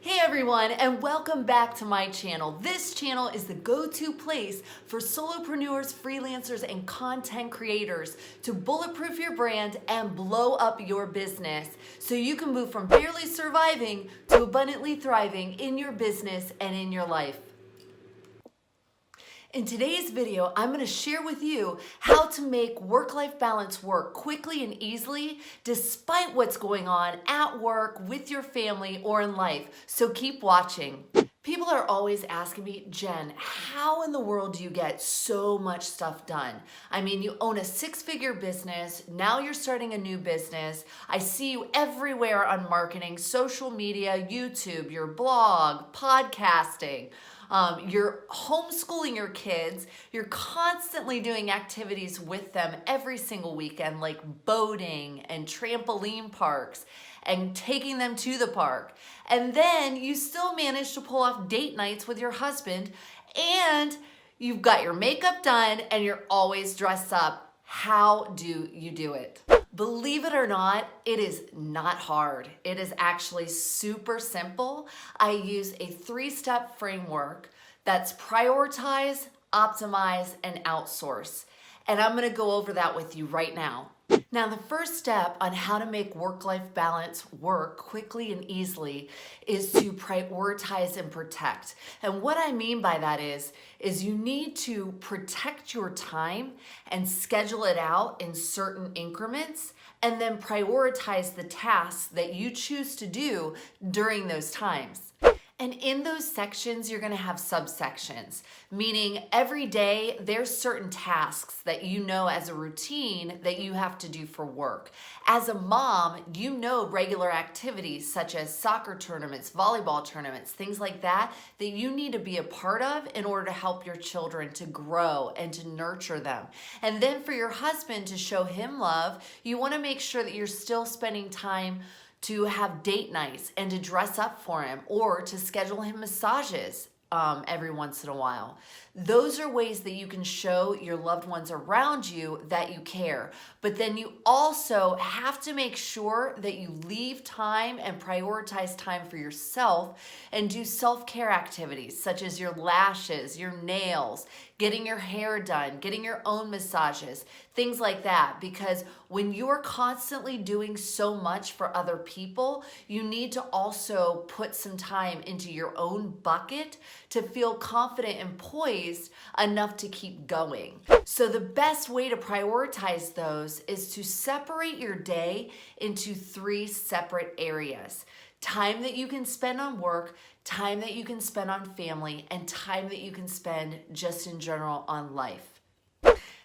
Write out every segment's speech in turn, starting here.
Hey everyone, and welcome back to my channel. This channel is the go-to place for solopreneurs, freelancers, and content creators to bulletproof your brand and blow up your business so you can move from barely surviving to abundantly thriving in your business and in your life. In today's video, I'm going to share with you how to make work-life balance work quickly and easily despite what's going on at work, with your family, or in life. So keep watching. People are always asking me, Jen, how in the world do you get so much stuff done? I mean, you own a six-figure business, now you're starting a new business. I see you everywhere on marketing, social media, YouTube, your blog, podcasting. You're homeschooling your kids. You're constantly doing activities with them every single weekend, like boating and trampoline parks and taking them to the park. And then you still manage to pull off date nights with your husband, and you've got your makeup done and you're always dressed up. How do you do it? Believe it or not, it is not hard. It is actually super simple. I use a 3-step framework that's prioritize, optimize, and outsource. And I'm gonna go over that with you right now. Now, the first step on how to make work-life balance work quickly and easily is to prioritize and protect. And what I mean by that is you need to protect your time and schedule it out in certain increments, and then prioritize the tasks that you choose to do during those times. And in those sections, you're gonna have subsections, meaning every day there's certain tasks that you know as a routine that you have to do for work. As a mom, you know regular activities such as soccer tournaments, volleyball tournaments, things like that you need to be a part of in order to help your children to grow and to nurture them. And then for your husband, to show him love, you wanna make sure that you're still spending time to have date nights and to dress up for him, or to schedule him massages every once in a while. Those are ways that you can show your loved ones around you that you care. But then you also have to make sure that you leave time and prioritize time for yourself and do self-care activities such as your lashes, your nails, getting your hair done, getting your own massages, things like that. Because when you're constantly doing so much for other people, you need to also put some time into your own bucket to feel confident and poised enough to keep going. So the best way to prioritize those is to separate your day into 3 separate areas. Time that you can spend on work, time that you can spend on family, and time that you can spend just in general on life.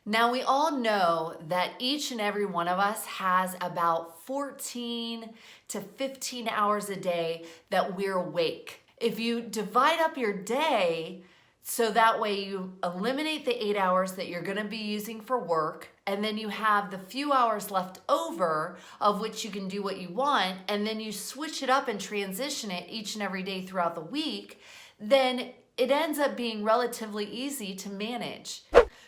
Now, we all know that each and every one of us has about 14 to 15 hours a day that we're awake. If you divide up your day so that way you eliminate the 8 hours that you're gonna be using for work, and then you have the few hours left over of which you can do what you want, and then you switch it up and transition it each and every day throughout the week, then it ends up being relatively easy to manage.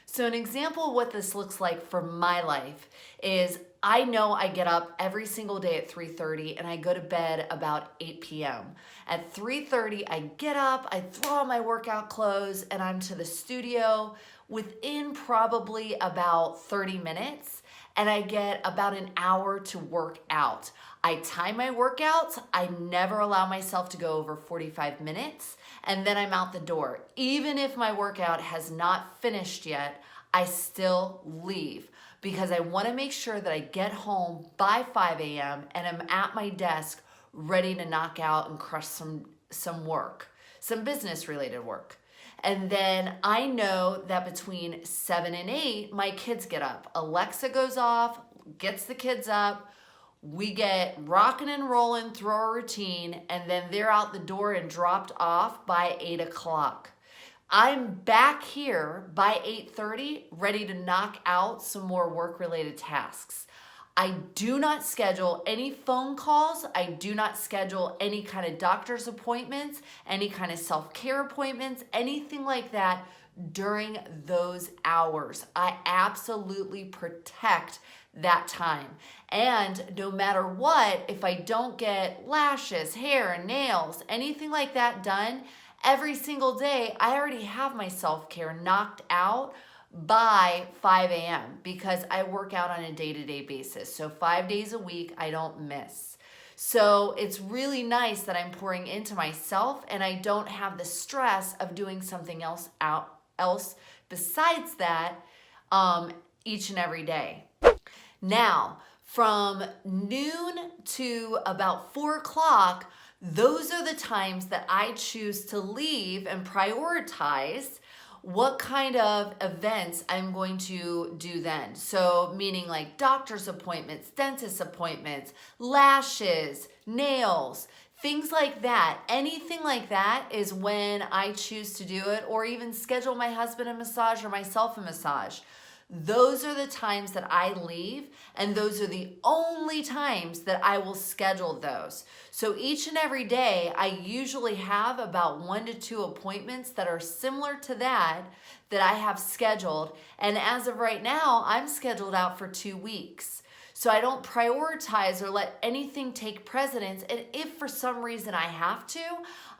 So an example of what this looks like for my life is I know I get up every single day at 3:30 and I go to bed about 8 p.m. At 3:30, I get up, I throw on my workout clothes, and I'm to the studio within probably about 30 minutes, and I get about an hour to work out. I time my workouts. I never allow myself to go over 45 minutes, and then I'm out the door. Even if my workout has not finished yet, I still leave because I want to make sure that I get home by 5 a.m. and I'm at my desk ready to knock out and crush some work, some business related work. And then I know that between 7 and 8, my kids get up. Alexa goes off, gets the kids up, we get rocking and rolling through our routine, and then they're out the door and dropped off by 8 o'clock. I'm back here by 8:30, ready to knock out some more work-related tasks. I do not schedule any phone calls. I do not schedule any kind of doctor's appointments, any kind of self-care appointments, anything like that during those hours. I absolutely protect that time. And no matter what, if I don't get lashes, hair, nails, anything like that done every single day, I already have my self-care knocked out by 5 a.m. because I work out on a day-to-day basis. So 5 days a week, I don't miss. So it's really nice that I'm pouring into myself and I don't have the stress of doing something else besides that each and every day. Now, from noon to about 4 o'clock, those are the times that I choose to leave and prioritize what kind of events I'm going to do then. So meaning like doctor's appointments, dentist appointments, lashes, nails, things like that. Anything like that is when I choose to do it, or even schedule my husband a massage or myself a massage. Those are the times that I leave, and those are the only times that I will schedule those. So each and every day, I usually have about 1 to 2 appointments that are similar to that I have scheduled. And as of right now, I'm scheduled out for 2 weeks. So I don't prioritize or let anything take precedence. And if for some reason I have to,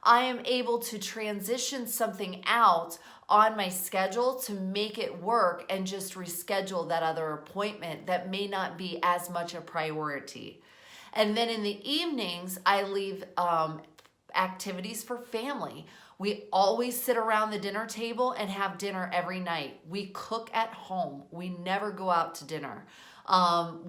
I am able to transition something out on my schedule to make it work and just reschedule that other appointment that may not be as much a priority. And then in the evenings, I leave activities for family. We always sit around the dinner table and have dinner every night. We cook at home. We never go out to dinner.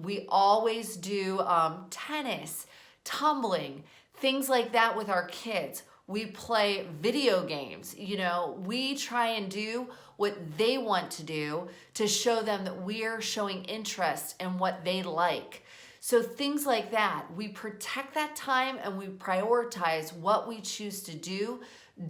We always do tennis, tumbling, things like that with our kids. We play video games. You know, we try and do what they want to do to show them that we're showing interest in what they like. So things like that, we protect that time and we prioritize what we choose to do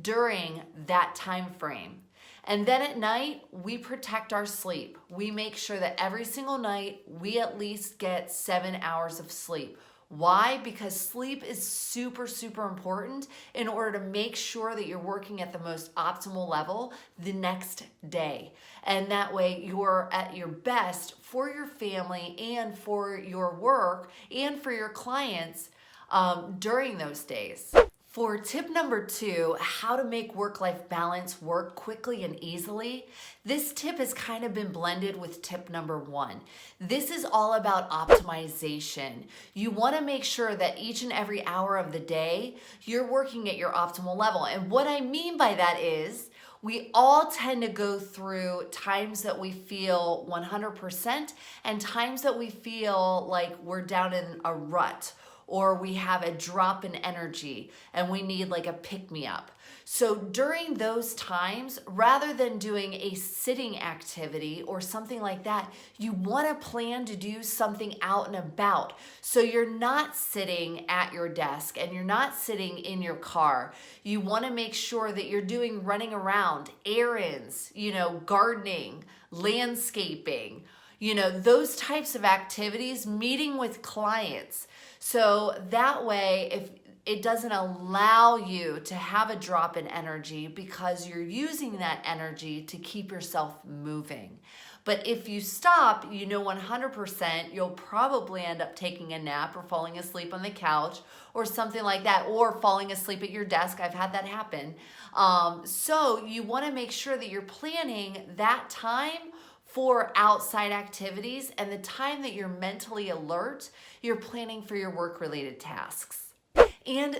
during that time frame. And then at night, we protect our sleep. We make sure that every single night we at least get 7 hours of sleep. Why? Because sleep is super, super important in order to make sure that you're working at the most optimal level the next day. And that way you're at your best for your family and for your work and for your clients during those days. For tip number 2, how to make work-life balance work quickly and easily, this tip has kind of been blended with tip number 1. This is all about optimization. You want to make sure that each and every hour of the day, you're working at your optimal level. And what I mean by that is, we all tend to go through times that we feel 100% and times that we feel like we're down in a rut, or we have a drop in energy and we need like a pick-me-up. So during those times, rather than doing a sitting activity or something like that, you want to plan to do something out and about. So you're not sitting at your desk and you're not sitting in your car. You want to make sure that you're doing running around, errands, gardening, landscaping, those types of activities, meeting with clients. So that way, if it doesn't allow you to have a drop in energy because you're using that energy to keep yourself moving. But if you stop, 100% you'll probably end up taking a nap or falling asleep on the couch or something like that, or falling asleep at your desk. I've had that happen. So you want to make sure that you're planning that time for outside activities, and the time that you're mentally alert, you're planning for your work-related tasks. And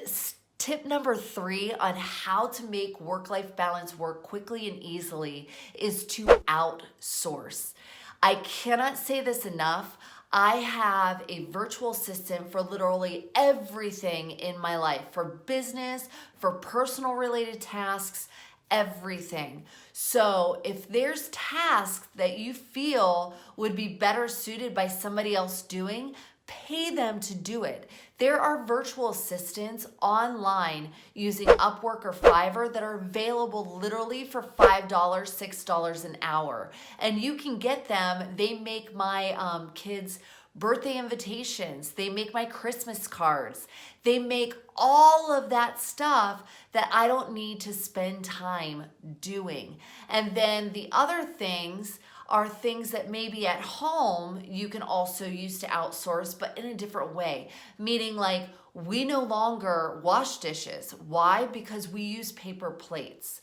tip number 3 on how to make work-life balance work quickly and easily is to outsource. I cannot say this enough. I have a virtual assistant for literally everything in my life, for business, for personal related tasks, everything. So if there's tasks that you feel would be better suited by somebody else doing, pay them to do it. There are virtual assistants online using Upwork or Fiverr that are available literally for $5, $6 an hour. And you can get them. They make my kids' birthday invitations. They make my Christmas cards. They make all of that stuff that I don't need to spend time doing. And then the other things are things that maybe at home you can also use to outsource, but in a different way. Meaning like, we no longer wash dishes. Why? Because we use paper plates.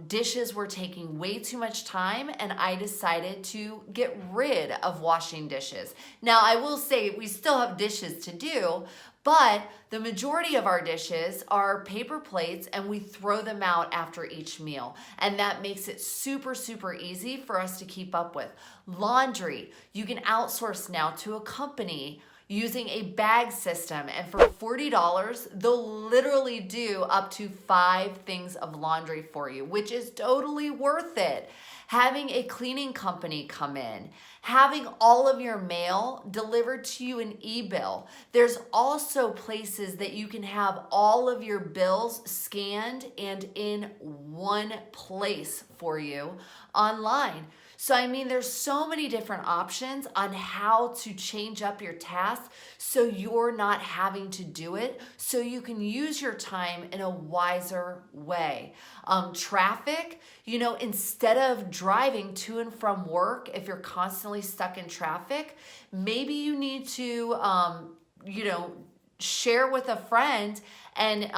Dishes were taking way too much time, and I decided to get rid of washing dishes. Now, I will say we still have dishes to do, but the majority of our dishes are paper plates, and we throw them out after each meal. And that makes it super, super easy for us to keep up with. Laundry, you can outsource now to a company using a bag system, and for $40, they'll literally do up to 5 things of laundry for you, which is totally worth it. Having a cleaning company come in, having all of your mail delivered to you in e-bill. There's also places that you can have all of your bills scanned and in one place for you online. So I mean, there's so many different options on how to change up your tasks so you're not having to do it, so you can use your time in a wiser way. Traffic, instead of driving to and from work, if you're constantly stuck in traffic, maybe you need to, share with a friend and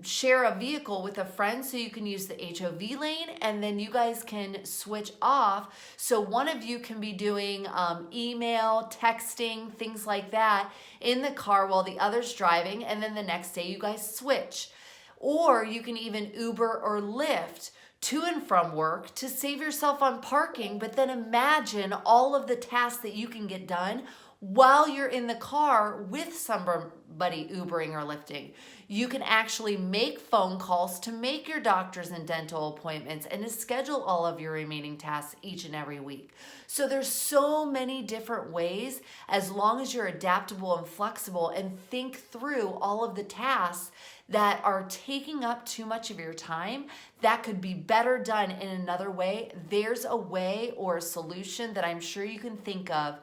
share a vehicle with a friend so you can use the HOV lane, and then you guys can switch off. So one of you can be doing email, texting, things like that in the car while the other's driving, and then the next day you guys switch. Or you can even Uber or Lyft to and from work to save yourself on parking, but then imagine all of the tasks that you can get done while you're in the car with somebody Ubering or Lyfting. You can actually make phone calls to make your doctor's and dental appointments and to schedule all of your remaining tasks each and every week. So there's so many different ways, as long as you're adaptable and flexible and think through all of the tasks that are taking up too much of your time that could be better done in another way. There's a way or a solution that I'm sure you can think of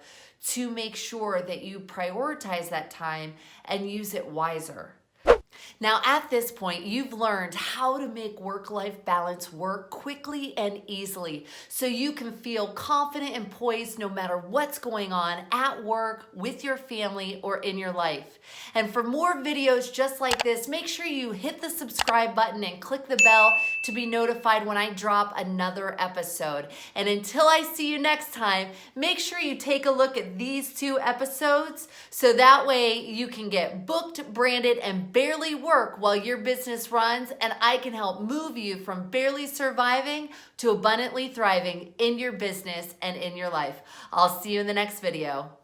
to make sure that you prioritize that time and use it wiser. Now, at this point, you've learned how to make work-life balance work quickly and easily so you can feel confident and poised no matter what's going on at work, with your family, or in your life. And for more videos just like this, make sure you hit the subscribe button and click the bell to be notified when I drop another episode. And until I see you next time, make sure you take a look at these 2 episodes so that way you can get booked, branded, and barely work while your business runs, and I can help move you from barely surviving to abundantly thriving in your business and in your life. I'll see you in the next video.